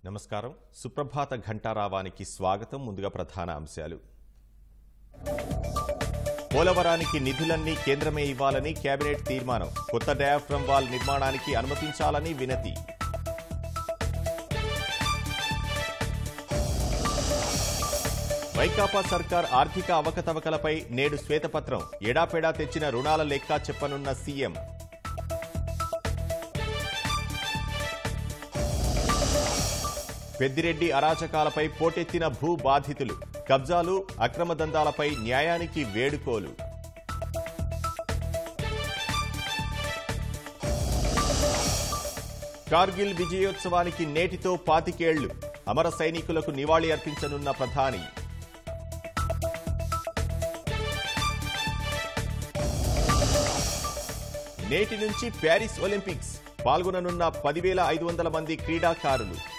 నమస్కారం. సుప్రభాత ఘంటారావానికి స్వాగతం. ముందుగా ప్రధాన అంశాలు. పోలవరానికి నిధులన్నీ కేంద్రమే ఇవ్వాలని కేబినెట్ తీర్మానం. కొత్త డయాఫ్రమ్ వాల్ నిర్మాణానికి అనుమతించాలని వినతి. వైకాపా సర్కార్ ఆర్థిక అవకతవకలపై నేడు శ్వేతపత్రం. ఎడాపెడా తెచ్చిన రుణాల లెక్క చెప్పనున్న సీఎం. పెద్దిరెడ్డి అరాచకాలపై పోటెత్తిన భూ బాధితులు. కబ్జాలు, అక్రమ దందాలపై న్యాయానికి వేడుకోలు. కార్గిల్ విజయోత్సవానికి నేటితో 25 ఏళ్లు. అమర సైనికులకు నివాళి అర్పించనున్న ప్రధాని. నేటి నుంచి ప్యారిస్ ఒలింపిక్స్. పాల్గొననున్న 10,500 మంది క్రీడాకారులు.